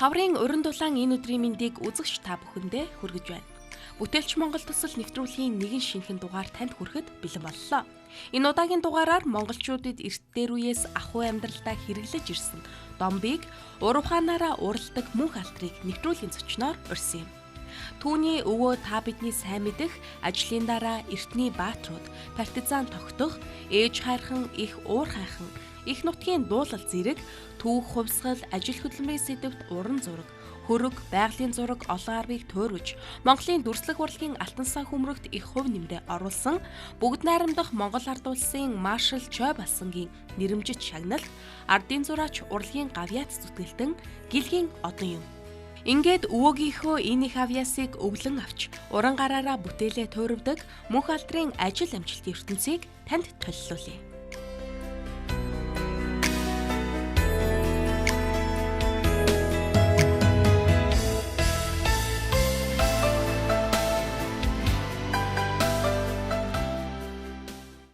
Хаврын уран дулаан энэ өдрийн мэндийг үзэгч та бүхэндээ хүргэж байна. Бүтээлч Монгол төсөл нэвтрүүлгийн нэгэн шинэхэн дугаар танд хүрэхэд бэлэн боллоо. Энэ удаагийн дугаараар монголчуудад эрт дээр үеэс ахуй амьдралдаа хэрэглэж ирсэн домбыг урвхаанаараа уралдаг мөнх алтрыг нэвтрүүлгийн зочноор урьсан юм. Түүний өвөө та бидний сайн мэдэх ажлын дараа эртний баатрууд, партизан тогтох, ээж хайрхан, их уур хайхан, их нутгийн дуулал зэрэг түүх хувьсгал, ажил хөдөлмөрийн сэдвт уран зураг, хөрөг, байгалийн зураг олон арвыг туурвж, Монголын дүрслэх урлагийн алтан сан хүмрэгт их хувь нэмрээ оруулсан бүгд найрамдах Монгол ард улсын маршал Чой Балсангийн нэрэмжит шагналт, ардын зураач урлагийн гавьяат зүтгэлтэн гэлгийн одон юм. Ингээд өвөөгийнхөө энэ их авьяасыг өвлөн авч, уран гараараа бүтээлээ туурвдаг мөнх алдрын ажил амжилтын ертөнцийг танд төлөвлүүлье.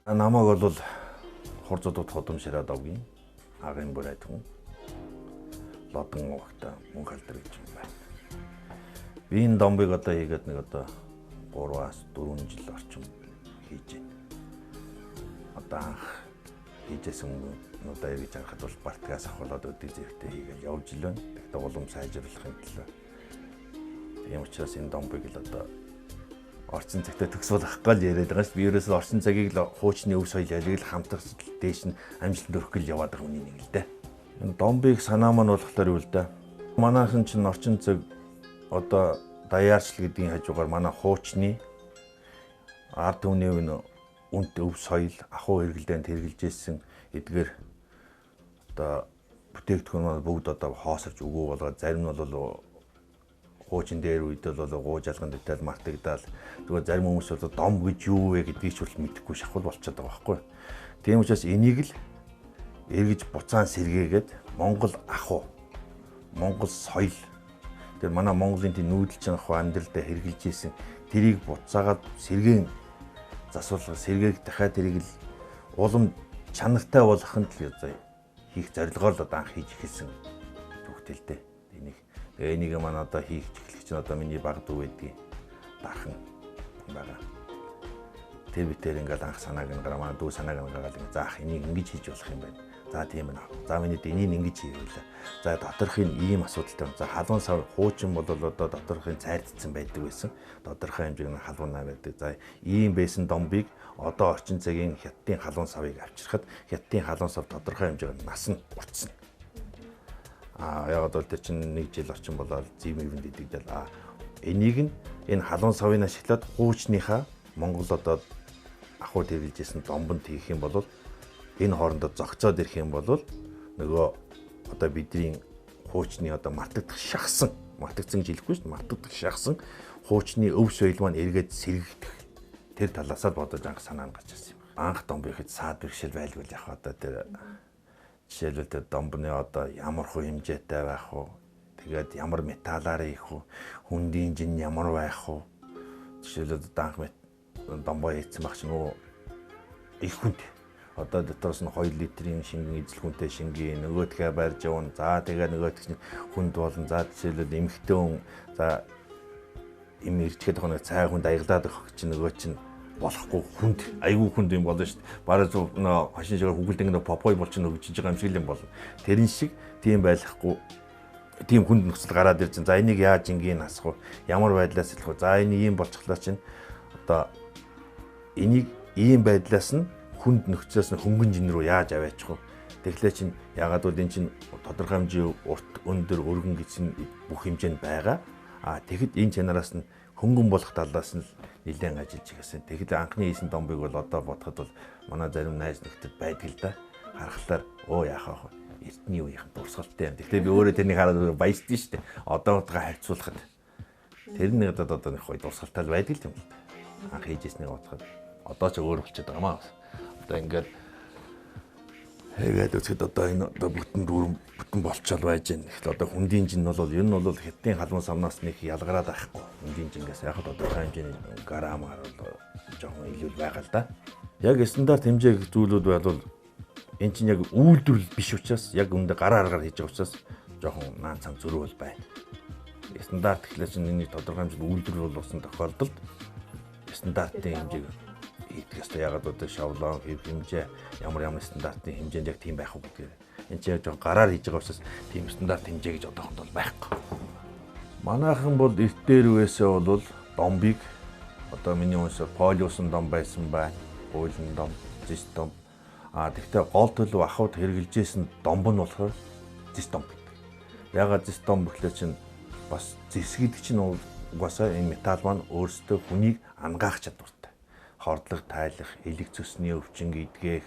Намайг бол хурцодод ходомшираад авгийн агын бүрээд хүн лодон уухта мөнх алдар гэж юм байна. Би энэ домбыг одоо хийгээд нэг одоо 3-аас 4 жил орчим хийж байна. Одоо анх хийжсэн одоо эргэж харахад бол бартгаас авахлаад өдөө зэрэгтэй хийгээл явж л байна. Тэгтээ улам сайжруулахын төлөө. Тийм учраас энэ домбыг л одоо орчин цагтаа төгсөх гал яриад байгаа шүү. Би ерөөсөө орчин цагийг л хуучны өв соёл ялыг л хамтарч дээш нь амжилт өрөх гэл яваад байгаа хүний нэг л дээ. Энэ домбыг санаа маань болохоор юу л да. Манайхан чинь орчин цаг одоо даяарчл гэдгийн хажуугаар манай хуучны ард түмний энэ үнэт өв соёл ахуй хэрэглээнд хэрэгжилж ирсэн эдгээр одоо бүтээгдэхүүн бүгд одоо хоосорж өгөө болгоод зарим нь бол хуучин дээр үед бол гоо жалган дэтэл мартагдал зүгээр зарим хүмүүс бол дом гэж юу вэ гэдгийг ч бол мэдэхгүй шахал болчиход байгаа байхгүй. Тийм учраас энийг л эргэж буцаан сэргээгээд Монгол ахуй, Монгол соёл тэр манай Монголын тийм нүүдэлчин ахуй амьдралдаа хэрэгжилж ирсэн тэрийг буцаагаад сэргээн засварлах сэргээг дахиад тэрийг л улам чанартай болгохын төлөө хийх зорилгоор л одоо анх хийж эхэлсэн бүгдэлтэй. Энийг маань одоо хийх эхлэх чинь одоо миний баг дүү байдгийг дархан байгаа. Тэр битээр ингээл анх санааг нь гараа манай дүү санааг нь гараад заах энийг ингэж хийж болох юм байна. За тийм ээ. За миний энийг ингэж хийвэл. За доторхын ийм асуудалтай. За халуун сав хуучин бол одоо доторхын цайрдсан байдаг байсан. Тодорхой хэмжээний халуунаа байдаг. За ийм байсан домбыг одоо орчин цагийн хятадын халуун савыг авчирхад хятадын халуун сав тодорхой хэмжээгээр нас нь уртсан. Яг бол тэр чинь 1 жил орчим болоод зэвмэвэнд идэгдэл энийг нь энэ халуун савыг ашиглаад хуучныхаа Монгол одоо ахуй тэржилжсэн домбонд хийх юм бол энэ хоорондоо зогцоод ирэх юм бол нөгөө одоо бидний хуучны одоо мартагдах шахсан мартагдсан гэж хэлэхгүй шүү дээ мартагдах шахсан хуучны өв соёл маань эргээд сэргэгдэх тэр талаас л бодож анх санаа нь гарч ирсэн юм. Анх домбыхэд саад бэрхшээл байлгүй л яг одоо тэр жишээлбэл тэр домбны одоо ямар хөө хэмжээтэй байх вэ? Тэгээд ямар металлаар хийх вэ? Хүндийн жин ямар байх вэ? Жишээлбэл анх домбоо хийсэн баг чинь их хүнд. Одоо дотроос нь 2 литрийн шингэн эзэл хүнтэй шингийн нөгөөдхөө барьж явна. За тэгээд нөгөөдх чинь хүнд болон за жишээлбэл эмхтэн хүн за эм ирчгээд байгаа нэг цай хүнд аяглаад өгөх чинь нөгөө чинь болохгүй хүнд айгүй хүнд юм болно шүү дээ. Бараг нөө хашин шиг хүгэлдэн попой болчихно өгчиж байгаа юм шиг юм болно. Тэрэн шиг тийм байхгүй тийм хүнд нөхцөл гараад ирж байна. За энийг яаж ингийн насах вэ? Ямар байдлаас хэлэх вэ? За энэ ийм болчихлоо чинь одоо энийг ийм байдлаас нь хүнд нөхцлөөс нь хөнгөн жин рүү яаж аваачих вэ? Тэгэхээр чинь ягаад бол энэ чинь тодорхой хэмжээ урт өндөр өргөн гэсэн бүх хэмжээнд байгаа. Тэгэхэд энэ чанараас нь хөнгөн болох талаас нь нэлээд ажиллаж ирсэн. Тэгэхээр анхны хийсэн домбыг бол одоо бодоход бол манай зарим найз нөхдөд байдаг л да. Харахаар яах вэ? Эртний үеийнхэн дурсгалтай юм. Тэгэхээр би өөрөө тэрнийг хараад баяждсан шүү дээ. Одоогоо харьцуулахад тэр нэг одоо нэг гоё дурсгалтай байдаг юм л да. Анх хийжсэнийг бодоход одоо ч өөр болчиход байгаа маа. Одоо ингээд тэгээд үсгэд одоо энэ одоо бүтэн болчоод байж байна. Эхлээд одоо хүндийн жин бол ер нь бол хятадын халуун савнаас нэг ялгараад байхгүй. Хүндийн жингээс яг одоо хэмжээний грамаар бол жоохон илүү байгаа л да. Яг стандарт хэмжээг зүйлүүд бол энэ чинь яг үйлдвэрлэл биш учраас яг үүндээ гараа аргаар хийж байгаа учраас жоохон наан цам зөрүүл байна. Стандарт гэхлээр чинь нэг тодорхой хэмжээнд үйлдвэр болсон тохиолдолд стандартын хэмжээг хийдэг ёстой. Ягаад одоо шавлон хэмжээ ямар стандартын хэмжээнд яг тийм байх уу гэдгээр энэ чинь жоохон гараар хийж байгаа учраас тийм стандарт хэмжээ гэж одоохонд бол байхгүй. Манайхан бол эрт дээр үесээ бол домбыг одоо миний уншаа полиусын дом байсан байна. Уйлан дом, зис дом. Тэгвэл гол төлөв ахуйд хэрэгжилжсэн домб нь болохоор зис дом гэдэг. Ягаад зис дом гэхлээр чинь бас зис гэдэг чинь угаасаа энэ металл маань өөрсдөө хүнийг ангаах чадвартай. Хордлого тайлах, элэг цөсний өвчин идгээх.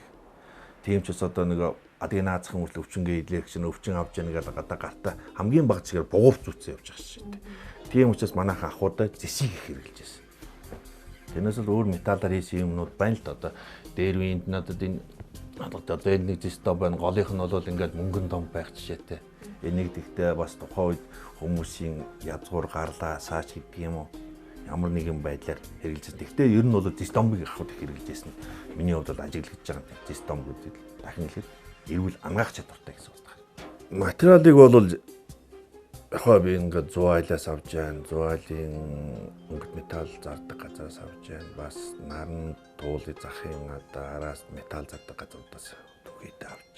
Тийм ч бас одоо нэг адгийн наацхан хүртэл өвчнгээ идлэх чинь өвчин авч яана гэдэг гадаа гартаа хамгийн бага чигээр бугуур зүтсэн явж байгаа шүү дээ. Тийм учраас манайхан ахуудаа зисийг их хэрэгжилжсэн. Тэрнээс л өөр металлаар хийсэн юмнууд байна л да. Одоо дээр үеинд надад энэ одоо энэ нэг зис дом байна. Голынх нь бол ингээд мөнгөн дом байх жишээтэй. Энийг тэгтээ бас тухайн үед хүмүүсийн язгуур гарлаа сааж гэдэг юм уу? Ямар нэгэн байдлаар хэрэгжилсэн. Тэгтээ ер нь бол зис домбыг ахуйд хэрэгжилжсэн. Миний хувьд бол ажиглаж байгаа юм. Зис дом гэдэг дахин хэлэхэд эрүүл ангаах чадвартай гэсэн үг байна. Материалыг бол яхаа би ингээд зуайлаас авч जैन, зуайлын өнгөт металл зардаг газараас авч जैन, бас наран туулын захын араас металл зардаг газруудаас түгээдээ авч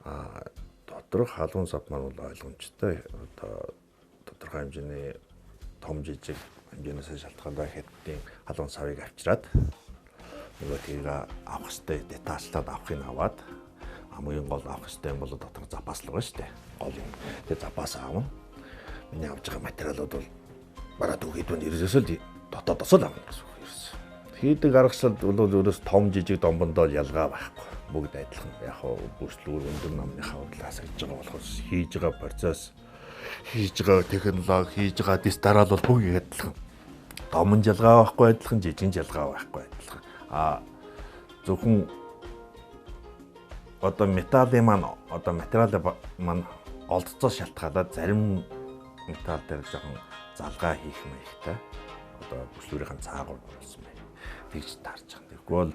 байгаа. Доторх халуун сав маань бол ойлгомжтой. Одоо тодорхой хэмжээний том жижиг хэмжээнээс шалтгаалаад хэдийн халуун савыг авчираад нөгөө тийг авах хэрэгтэй детачлаад авахыг аваад хамгийн гол авах хэрэгтэй бол дотор запас л байгаа шүү дээ. Гол юм. Тэгээ запас аавна. Миний авж байгаа материалууд бол бараа түгээдвэн ерөөсөө л дотоодос л авна гэсэн үг ерөөсөө. Хийдэг аргачлал бол өөрөөс том жижиг домбондоо ялгаа байхгүй. Бүгд адилхан. Яг хоо бүрслүүр өндөр намныхаа хурлаас гэж байгаа болохоор хийж байгаа процесс, хийж байгаа технологи, хийж байгаа дис дараал бол бүгд адилхан. Домон жалгаа байхгүй адилхан, жижиг жалгаа байхгүй адилхан. Зөвхөн одоо металлын маань одоо материал маань олдцоо шалтгаалаад зарим металл дээр жоохон залгаа хийх маягтай одоо бүслүүрийн цаагуур болсон байна. Тэгж таарч байгаа. Тэгэхгүй бол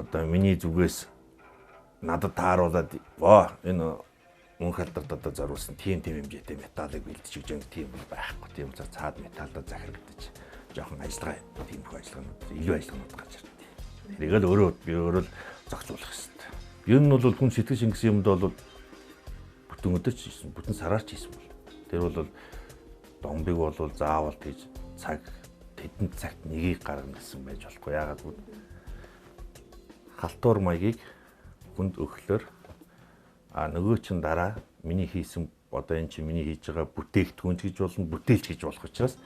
одоо миний зүгээс надад тааруулаад энэ мөнх алдарт одоо зориулсан тийм хэмжээтэй металлыг бэлдэж өгч байгаа тийм байхгүй. Тийм учраас цаад металлаа захирагдаж жоохон ажиллагаа тийм их ажиллагаанууд илүү ажиллагаанууд гарч ирдэг. Тэрийг л өөрөө л зохицуулах хэрэгтэй. Ер нь бол хүн сэтгэл шингэсэн юмд бол бүтэн өдөр ч хийсэн, бүтэн сараар ч хийсэн бол. Тэр бол домбыг бол заавал тийж тэдэнд цагт нэгийг гаргана гэсэн байж болохгүй. Яагаад гэвэл халтуур маягийг хүнд өгөхлөөр нөгөө чин дараа миний хийсэн одоо энэ чи миний хийж байгаа бүтээгдэхүүн гэж болно, бүтээлч гэж болох учраас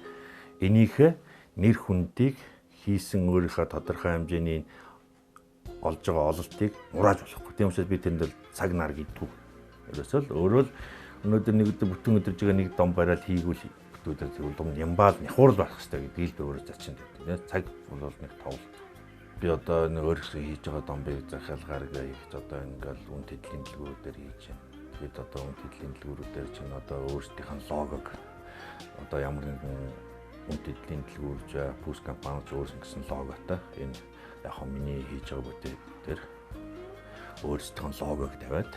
энийхээ нэр хүндийг хийсэн өөрийнхөө тодорхой хэмжээний олж байгаа ололтыг нурааж болохгүй. Тийм учраас би тэнд л цаг нар гэдэггүй. Ерөөсөө л өөрөө л өнөөдөр нэг өдөр бүтэн өдөрж байгаа нэг дом бариад хийгүүл өдөр тэгвэл дом нямбаал няхуурл байх хэрэгтэй гэдгийг л өөрөө зачинд байдаг. Цаг бол нэг товл. Би одоо нэг өөрийнхөө хийж байгаа домбыг захиалгаар хийж одоо ингээл үн тэдлийн дэлгүүрүүдээр хийж байна. Тэгэд одоо үн тэдлийн дэлгүүрүүдээр чинь одоо өөрсдийнх нь логог одоо ямар нэгэн үн тэдлийн дэлгүүрж пүүс компани ч өөрсөн гэсэн логотой энэ яг хөө миний хийж байгаа бүтээл дээр өөрсдийн логог тавиад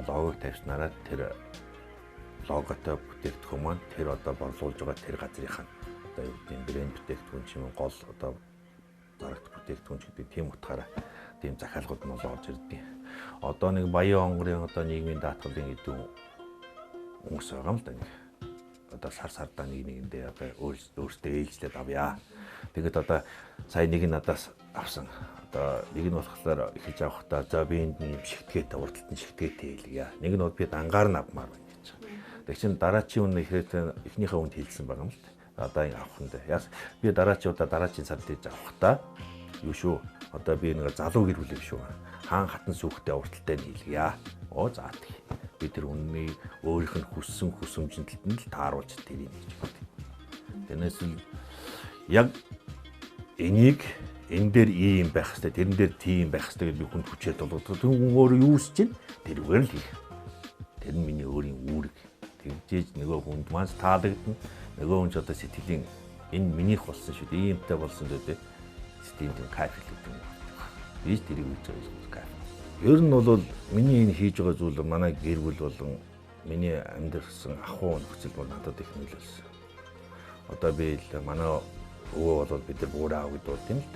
логог тавьснараа тэр логотой бүтээгдэхүүн маань тэр одоо борлуулж байгаа тэр газрынхаа одоо юу гэдэг брэнд бүтээгдэхүүн ч юм уу гол одоо зарагт бүтээгдэхүүн ч гэдэг тийм утгаараа тийм захиалгууд нь олж ирдэг. Одоо нэг баян онгорын одоо нийгмийн даатгалын гэдэг хүмүүс байгаа юм л да. Одоо сар нэгэндээ одоо өөртөө ээлжлээд авъя. Тэгэд одоо сая нэг нь надаас авсан. Одоо нэг нь болохоор эхэлж авахдаа за би энд нэг шигтгээтэй урдталтын шигтгээтэй хэлье. Нэг нь би дангаар нь авмаар байна гэж. Тэг чин дараачийн үн эхнийхээ үнд хэлсэн байгаа юм л да. Одоо ингэ авах нь дээ. Би дараачийн сард хийж авахдаа юу шүү. Одоо би нэг залуу гэр бүл шүү. Хаан хатан сүхтэй урдталтай хэлье. За тий. Би тэр үнний өөрийнх нь хүссэн хүсэмжинд л тааруулж тэрийг хийж байна. Тэрнээс л яг энийг энэ дээр ийм байх хэрэгтэй, тэрэн дээр тийм байх хэрэгтэй гэж би хүнд хүчээр болгодог. Тэр хүн өөрөө юу хүсэж байна? Тэрүүгээр л хийх. Тэр нь миний өөрийн үүрэг. Тэгжээж нөгөө хүнд маань таалагдана. Нөгөө хүн ч одоо сэтгэлийн энэ минийх болсон шүү дээ. Иймтэй болсон дээ. Сэтгэлийн кайф гэдэг юм. Би тэрийг үз байгаа кайф. Ер нь бол миний энэ хийж байгаа зүйл манай гэр бүл болон миний амьдэрсэн ахуй нөхцөл бол надад их нөлөөлсөн. Одоо би л манай өвөө бол бид нар буураа аваад бол тийм л.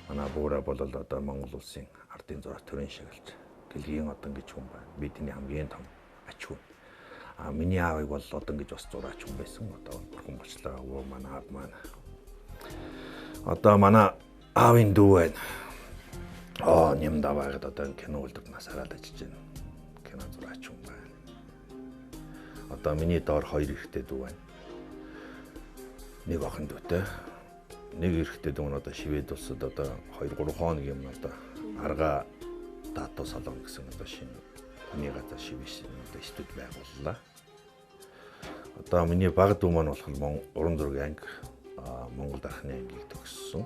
Манай буураа бол одоо Монгол улсын ардын зураг төрийн шагалж дэлхийн одон гэж хүн байна. Би тэний хамгийн том ач хүн. Миний аавыг бол одон гэж бас зураач хүн байсан. Одоо бурхан болчлаа өвөө манай аав маань. Одоо манай аавын дүү байна. Нямдаа байгаад одоо кино үлдэх насаараад ажиллаж байна. Кино зураач хүн байна. Одоо миний доор 2 эрэгтэй дүү байна. Нэг охин дүүтэй. Нэг эрэгтэй дүү нь одоо Швед улсад одоо 2-3 хоног юм одоо арга татуу салон гэсэн одоо шинэ хүний газар Швед одоо студ байгууллаа. Одоо миний баг дүү маань болох уран зураг анги Монгол дархны ангийг төгссөн.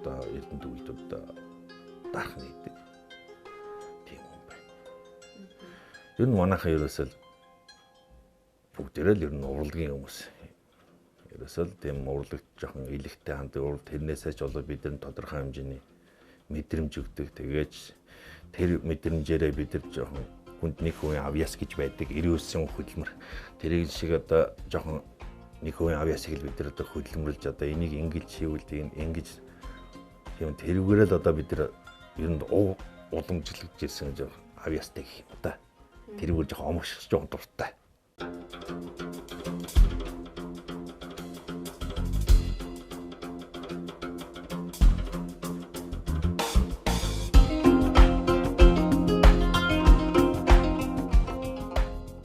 Одоо Эрдэнэт үйлдвэрт дархны гэдэг. Тийм юм байна. Ер нь манайхан ерөөсөө бүгдээрээ л ер нь урлагийн хүмүүс. Ерөөсөө л тийм урлагт жоохон илэгтэй ханд урал тэрнээсээ ч болоо бид нар тодорхой хэмжээний мэдрэмж өгдөг. Тэгээж тэр мэдрэмжээрээ бид нар жоохон хүнд нэг хувийн авьяас гэж байдаг. 99 хөдөлмөр. Тэр шиг одоо жоохон нэг хувийн авьяасыг л бид нар одоо хөдөлмөрлж одоо энийг ингэж хийвэл ингэж тийм тэрүүгээр л одоо бид нар ер нь уламжлагдж ирсэн гэж авьяастай гэх юм да. Тэрүүгээр жоохон омгшиж жоохон дуртай.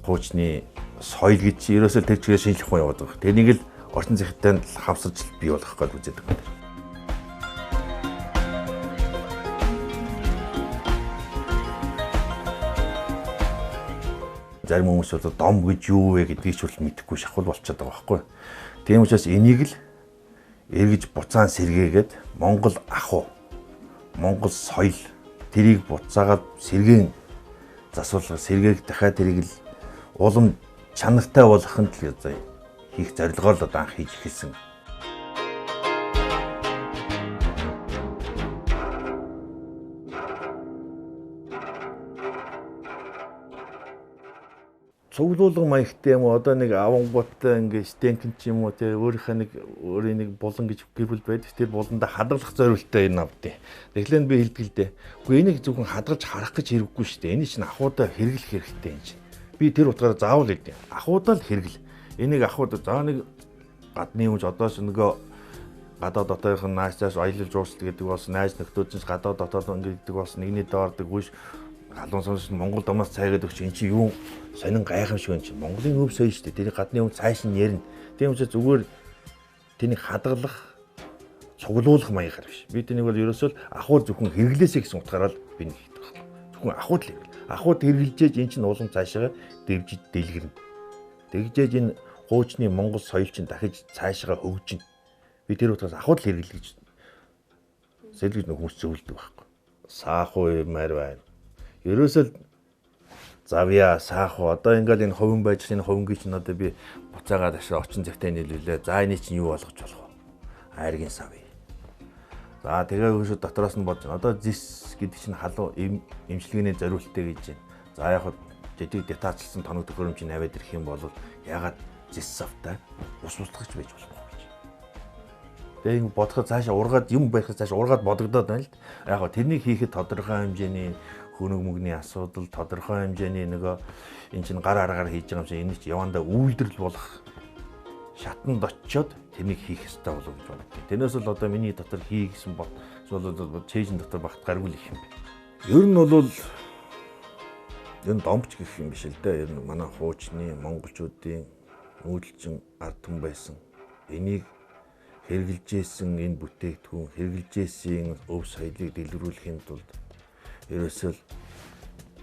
Хуучны соёл гэж ерөөсөө тэр чигээр шинжлэх ухаан яваад байгаа. Тэрнийг л орчин зохиолтой нь хавсарч бий болгох гэж үздэг байна. Зарим хүмүүс бол дом гэж юу вэ гэдгийг ч бол мэдэхгүй шахвал болчиход байгаа байхгүй. Тийм учраас энийг л эргэж буцаан сэргээгээд Монгол ахуй, Монгол соёл тэрийг буцаагаад сэргээн засварлах сэргээг дахиад тэрийг л улам чанартай болгохын тулд хийх зорилгоор л одоо анх хийж эхэлсэн. Цуглуулга маягтай юм уу одоо нэг авангуудтай ингээ стенкэн ч юм уу те өөрийн нэг булан гэж гэр бүл байдаг. Тэр буланда хадгалах зорилттой энэ авдیں۔ Тэгэхээр би хэлдэг л дээ. Гэхдээ энийг зөвхөн хадгалж харах гэж хэрэггүй шүү дээ. Энийг чинь ахуудаа хэрэглэх хэрэгтэй юм чинь. Би тэр утгаараа заавал хэлдэг. Ахуудаа л хэрэгэл. Энийг ахуудаа заа нэг гадны юмж одоо ч нөгөө гадаа дотоодын наашаас аялал жуулчлал гэдэг бас найз нөхдөд ч гадаа дотоод ингэдэг бас нэгний доордог биш халуун сонс Монгол домоос цайгаад өгч эн чи юу сонин гайхамшиг юм чи Монголын өв соёл шүү дээ. Тэр гадны хүн цааш нь ярина. Тийм учраас зүгээр тэнийг хадгалах, цуглуулах маягаар биш. Би тэнийг бол ерөөсөө ахуй зөвхөн хэрэглээсэй гэсэн утгаараа л би нэг хэлдэг байна. Зөвхөн ахуйд л хэрэгэл. Ахуйд хэрэгжилжээж эн чинь улам цаашаа дэвжиж дэлгэрнэ. Тэгжээж энэ хуучны Монгол соёл чинь дахиж цаашаа хөгжинэ. Би тэр утгаас ахуйд л хэрэгэл гэж сэлгэж нэг хүмүүс зөвлөдөг байхгүй. Саахуй маар байна. Ерөөсөө завья сааху одоо ингээл энэ ховын байж энэ ховонгийн чинь одоо би буцаагаад ашиг орчин цагтаа нийлүүлээ. За энэ чинь юу болгож болох вэ? Айргийн савь. За тэгээ хөөсө дотроос нь бодож байна. Одоо зис гэдэг чинь халуун эмчилгээний зориулттай гэж байна. За яг жижиг детальчилсан тоног төхөөрөмж чинь аваад ирэх юм бол ягаад зис савтай ус устгагч байж болохгүй гэж. Тэгээ ингэ бодоход цаашаа ургаад юм байхад цаашаа ургаад бодогдоод байна л. Яг тэрнийг хийхэд тодорхой хэмжээний хөнөг мөгний асуудал тодорхой хэмжээний нөгөө эн чинь гар аргаар хийж байгаа юм чинь энэ ч явандаа үйлдвэрлэл болох шатанд очиод тэрнийг хийх ёстой болов гэж боддог. Тэрнээс л одоо миний дотор хий гэсэн бод бол чэйжин дотор багт гаргүй л их юм байна. Ер нь бол энэ домч гэх юм биш л дээ. Ер нь манай хуучны монголчуудын нүүдэлчин ард түмэн байсан. Энийг хэрэгжилжсэн энэ бүтээгдэхүүн хэрэгжилжсэн өв соёлыг дэлгэрүүлэхийн тулд ерөөсөө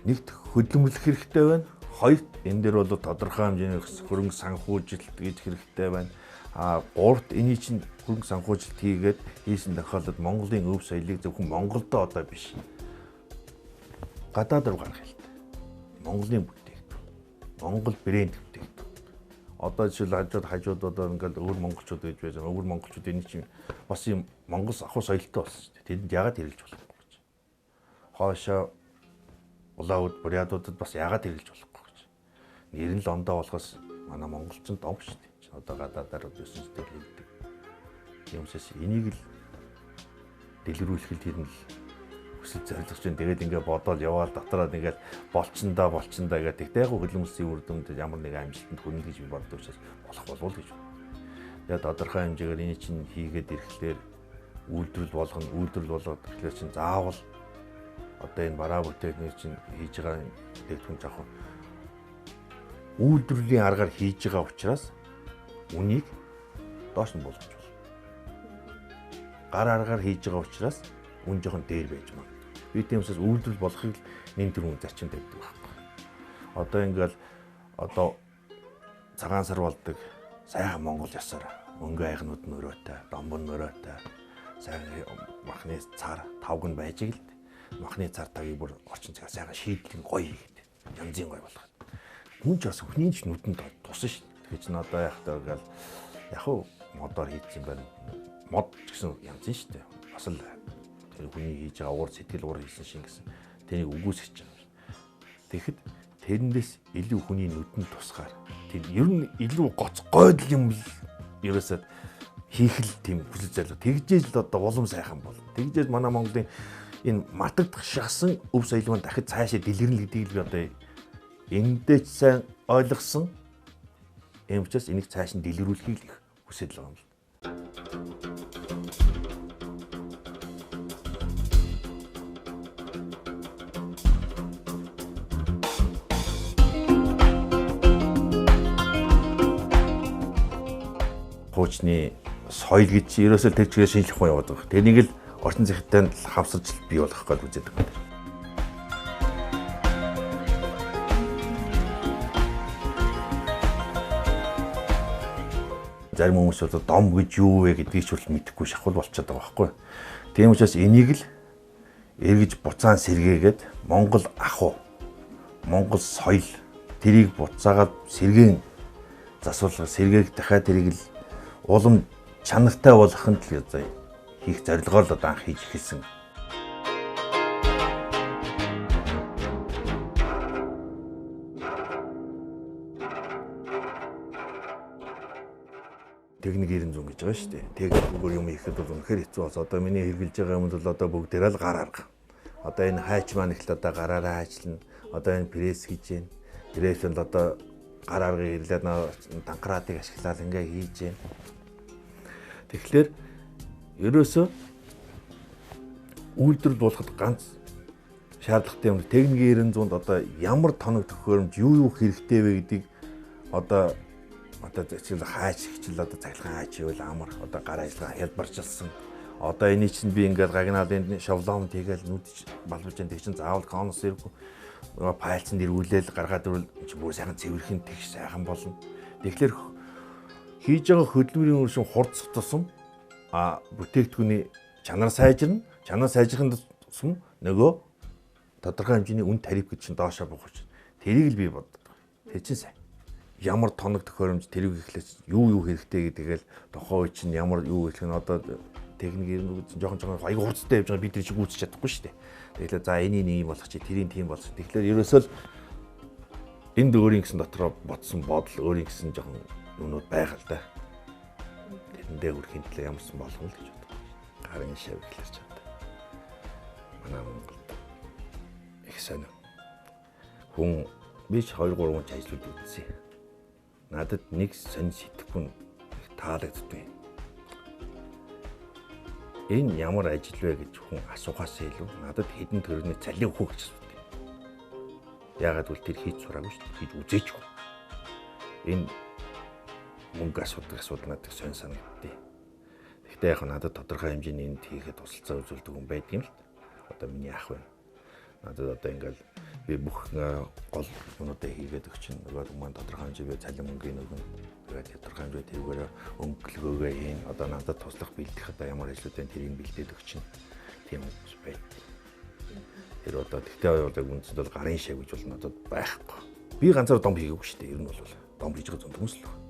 нэгт хөдөлмөрлөх хэрэгтэй байна. Хоёрт энэ дээр бол тодорхой хэмжээний хөрөнгө санхүүжилт гэж хэрэгтэй байна. Гуравт эний чинь хөрөнгө санхүүжилт хийгээд хийсэн тохиолдолд Монголын өв соёлыг зөвхөн Монголдо одоо биш. Гадаад руу гаргах хэрэгтэй. Монголын бүтээгдэхүүн. Монгол брэнд бүтээгдэхүүн. Одоо жишээл хажууд одоо ингээл өвөр монголчууд гэж байсан. Өвөр монголчууд энэ чинь бас юм Монгол ахуй соёлтой болсон шүү дээ. Тэдэнд яагаад хэрэглэж болох вэ гэж. Хоошоо улаауд бурядуудад бас яагаад хэрэглэж болохгүй гэж. Нэр нь л ондоо болохоос манай монголчин дом шүү дээ. Одоо гадаадаар өссөн зүйл хэлдэг. Юмсээс энийг л дэлгэрүүлэхэд тэр нь л хүсэл зорилгоч юм. Тэгээд ингээ бодоод яваал дотороо ингээд болчиндаа гэдэг. Тэгтээ яг хөлөмсийн үр дүнд ямар нэг амжилтанд хүрнэ гэж би боддог учраас болох болов л гэж. Тэгээд тодорхой хэмжээгээр энэ чинь хийгээд ирэхлээр үйлдвэрлэл болгоод тэгэхээр чинь заавал одоо энэ бараа бүтээгдэхүүн чинь хийж байгаа бүтээгдэхүүн жоохон үйлдвэрлэлийн аргаар хийж байгаа учраас үнийг доош нь болгож байна. Гар аргаар хийж байгаа учраас үн жоохон дээр байж магадгүй. Би тиймээс үйлдвэрлэл болохыг нэн төрлийн зарчим тавьдаг байхгүй. Одоо ингээл цагаан сар болдог сайхан Монгол ясаар өнгө айгнууд нь өрөөтэй, домбон өрөөтэй, сайхан махны цар тавг нь байж гэл. Махны цар тагийг бүр орчин цагаар сайхан шийдлийн гоё хийгээд янзын гоё болгоод. Хүн ч бас хүний ч нүдэнд тусан шүү дээ. Тэгэхээр чинь одоо яхтаа гал яг уу модоор хийчих юм байна. Мод гэсэн янзын шүү дээ. Бас л тэр хүний хийж байгаа уур сэтгэл уур хийсэн шиг гэсэн тэнийг үгүйсгэж байгаа. Тэгэхэд тэрэндээс илүү хүний нүдэнд тусгаар тэр ер нь илүү гойдол юм ерөөсөө хийх л тийм хүсэл зорилго. Тэгжээж л одоо улам сайхан бол. Тэгжээж манай Монголын энэ мартагдах шахсан өв соёл маань дахид цаашаа дэлгэрнэ гэдгийг би одоо эндээч сайн ойлгосон. Ийм учраас энийг цааш нь дэлгэрүүлэхийг л их хүсэж байгаа юм л. Хуучны соёл гэж ерөөсөө тэр чигээр шинжлэх ухаан яваад байгаа. Тэрнийг л орчин зохиолтой хавсарч бий болгох гэж үздэг юм. Зарим хүмүүс бол дом гэж юу вэ гэдгийг ч бол мэдэхгүй шахвал болчиход байгаа байхгүй. Тийм учраас энийг л эргэж буцаан сэргээгээд Монгол ахуй, Монгол соёл тэрийг буцаагаад сэргээн засварлага сэргээх дахиад тэрийг л улам чанартай болгохын тулд хийх зорилгоор л одоо анх хийж эхэлсэн. Техник 900 гэж байгаа шүү дээ. Техникээр юм хийхэд бол үнэхээр хэцүү бас. Одоо миний хэрэгжилж байгаа юмд бол одоо бүгдээрээ л гар арга. Одоо энэ хайч маань их л одоо гараараа хайчлна. Одоо энэ пресс хийж гин. Пресс нь одоо гар аргыг ирлээд танкратыг ашиглаад ингээ хийж гин. Тэгэхээр ерөөсөө үйлдвэрлэл болоход ганц шаардлагатай юм. Техникийн 900-д одоо ямар тоног төхөөрөмж юу хэрэгтэй вэ гэдгийг одоо зөвхөн хайч хичээл одоо цахилгаан хайч ивэл амар одоо гар ажиллагаа хялбарчилсан. Одоо эний чинь би ингээд гагнаалын шовлоомд хийгээл нүд балбаж энэ чинь заавал конус ирэх файлцанд ирүүлээл гаргаад ирвэл чи бүр сайхан цэвэрхэн тэгш сайхан болно. Тэгэхээр хийж байгаа хөдөлмөрийн үршин хурц тусам бүтээгдэхүүний чанар сайжирна. Чанар сайжрахын тусам нөгөө тодорхой хэмжээний үн тариф гэж чинь доошоо бухаж. Тэрийг л би боддог. Тэр чинь сайн. Ямар тоног төхөөрөмж тэрийг ихлэж юу хэрэгтэй гэдгээл тохоо үе чинь ямар юу гэх нь одоо техник юм жоохон аяг хурцтай явж байгаа бид нар чиг үүсэж чадахгүй шүү дээ. Тэгэхээр за энийг ийм болох чи тэрийг тийм болох. Тэгэхээр ерөөсөө л энд өөрийн гэсэн дотроо ботсон бодол өөрийн гэсэн жоохон юмнууд байгаа л да. Тэрэндээ үрхийн төлөө ямарсан болох л гэж боддог. Гарын шав ихлэж чаддаг. Манай Монголд их сайн. Хүн би ч 2 3 ч ажлууд үзсэн. Надад нэг сонь сэтгэхүн таалагддаг. Энэ ямар ажил вэ гэж хүн асуухаас илүү надад хэдэн төгрөгийн цалин өгөх гэж асуудаг. Яагаад гэвэл тэр хийж сураагүй шүү дээ. Хийж үзээчгүй. Энэ мөнгө асуудал надад сонь санагдтыг. Гэхдээ яг надад тодорхой хэмжээний энд хийхэд тусалцаа үзүүлдэг хүн байдаг юм л. Одоо миний ах байна. Надад одоо ингээл би бүх гол юмудаа хийгээд өгч чинь нөгөө хүмүүс тодорхой хэмжээгээр цалин мөнгөний өгнө. Тэгээд тодорхой хэмжээгээр тэргээр өнгөлгөөгөө хийн. Одоо надад туслах бэлдэх одоо ямар ажлуудын тэрийг бэлдээд өгч чинь тийм хүмүүс байд. Тэр одоо тэгтээ яг үндсэнд бол гарын шав гэж бол надад байхгүй. Би ганцаар дом хийгээгүй шүү дээ. Ер нь бол дом хийж байгаа зөнд хүмүүс л байна.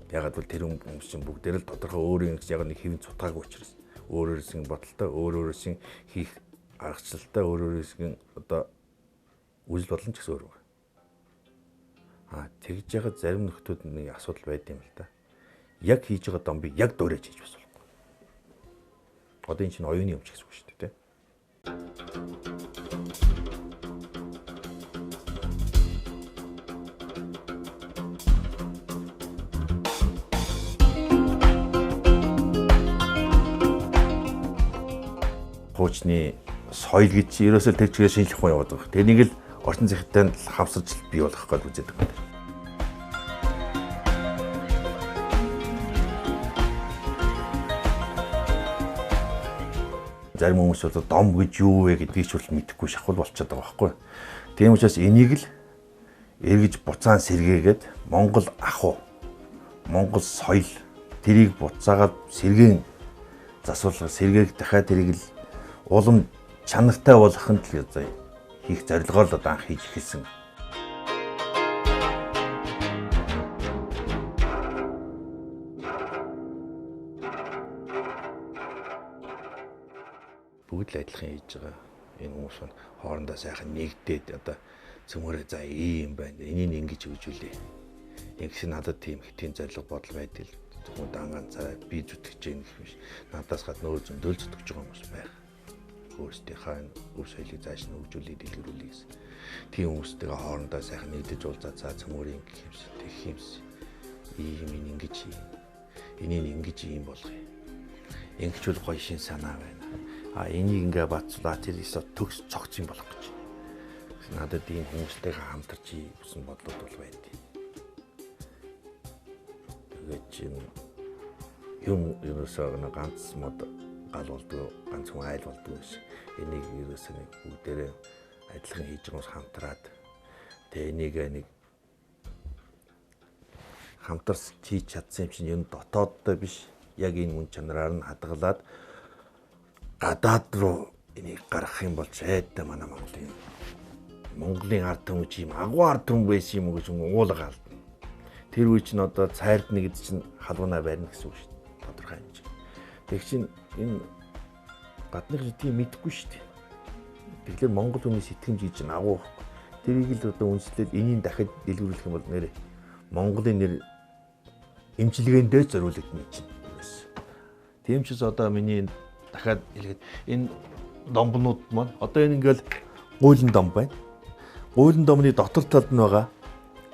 Ягаад бол тэр хүмүүс чинь бүгдээр л тодорхой өөрийн яг нэг хэвэн цутгаагүй учраас өөрөөсөө бодолтой өөрөөсөө хийх аргачлалтай өөрөөсөө одоо Үзэл бодол ч гэсэн өөр. Тэгж яхад зарим нөхдүүд нэг асуудал байд юм л да. Яг хийж байгаа домбыг яг дуурайж хийж бас болохгүй. Одоо энэ чинь оюуны өмч гэсэн үг шүү дээ, тэ. Хуучны соёл гэж ерөөсөө тэр чигээр шинжлэх ухаан яваад байгаа. Тэрнийг л орчин зохиолтой хавсарч бий болгох гэж үздэг байна. Зарим хүмүүс бол дом гэж юу вэ гэдгийг ч бол мэдэхгүй шахвал болчиход байгаа байхгүй. Тийм учраас энийг л эргэж буцаан сэргээгээд Монгол ахуй, Монгол соёл тэрийг буцаагаад сэргээн засварлага сэргээх дахиад тэрийг л улам чанартай болгохын тулд хийх зорилгоор л одоо анх хийж эхэлсэн. Бүгд л адилхан хийж байгаа. Энэ хүмүүс нь хоорондоо сайхан нэгдээд одоо цөмөрөө за ийм байна. Энийг ингэж хөгжүүлээ. Ингэс надад тийм хэтийн зорилго бодол байдаг л. Зөвхөн данганцаараа би зүтгэж гэх юм биш. Надаас гадна өөр зөндөл зүтгэж байгаа хүмүүс байх. Өөрсдийнхөө өв соёлыг зааш нь хөгжүүлээ дэлгэрүүлээ гэсэн. Тийм хүмүүстэйгээ хоорондоо сайхан нэгдэж уулзаад за цөмөрийн гэх юмс тэгэх юмс. Ийм ингэж юм. Энийг ингэж ийм болгоё. Ингэж бол гоё шин санаа байна. Энийг ингээ бацлаа тэр өсө төгс цогц юм болох гэж. Надад ийм хүмүүстэйгээ хамтарч гэсэн бодлууд бол байдیں۔ Тэгээд чинь ерөөсөө нэг ганц мод гал болдгоо ганц хүн айл болдгоо гэсэн. Энийг ерөөсөө нэг бүгдээрээ адилхан хийж байгаас хамтраад тэгээ энийг нэг хамтарч хийж чадсан юм чинь энэ дотооддоо биш яг энэ мөн чанараар нь хадгалаад гадаад руу энийг гаргах юм бол айдаа манай Монголын ард түмч юм агуу ард түм байсан юм уу гэж уулга алдна. Тэр үе чинь одоо цайрд нэгд чинь халуунаа барина гэсэн үг шүү дээ. Тодорхой хэмжээ. Тэг чинь энэ гадных тийм мэдэхгүй шүү дээ. Тэгэхээр Монгол хүний сэтгэмж гэж чинь агуу. Тэрийг л одоо үнслэл энийг дахиад дэлгэрүүлэх юм бол нэрээ Монголын нэр эмчилгээндээ зориулагдана чинь. Тийм ч одоо миний дахиад хэлгээд энэ домбнууд маань одоо энэ ингээл гуйлан дом байна. Гуйлан домны дотор талд нь байгаа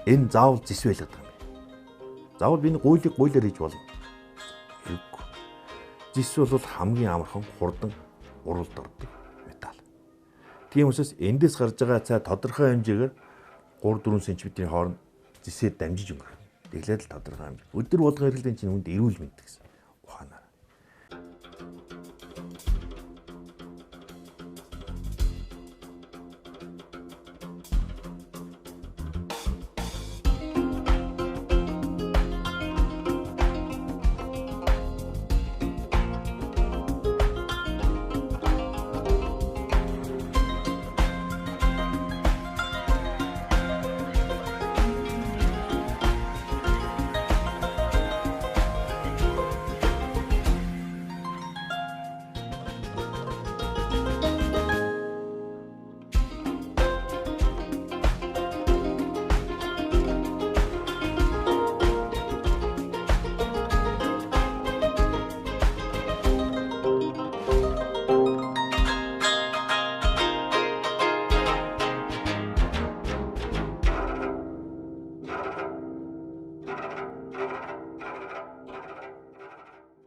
энэ заавал зис байлгаад байгаа юм. Заавал би энэ гуйлыг гуйлаар хийж болно. Үгүй. Зис бол хамгийн амархан хурдан уралд ордог металл. Тийм учраас эндээс гарч байгаа цай тодорхой хэмжээгээр 3-4 см-ийн хооронд зисээр дамжиж өнгөрөх. Тэглээд л тодорхой хэмжээ. Өдөр болгон хэрэглэн чинь хүнд эрүүл мэд гэсэн ухаанаар.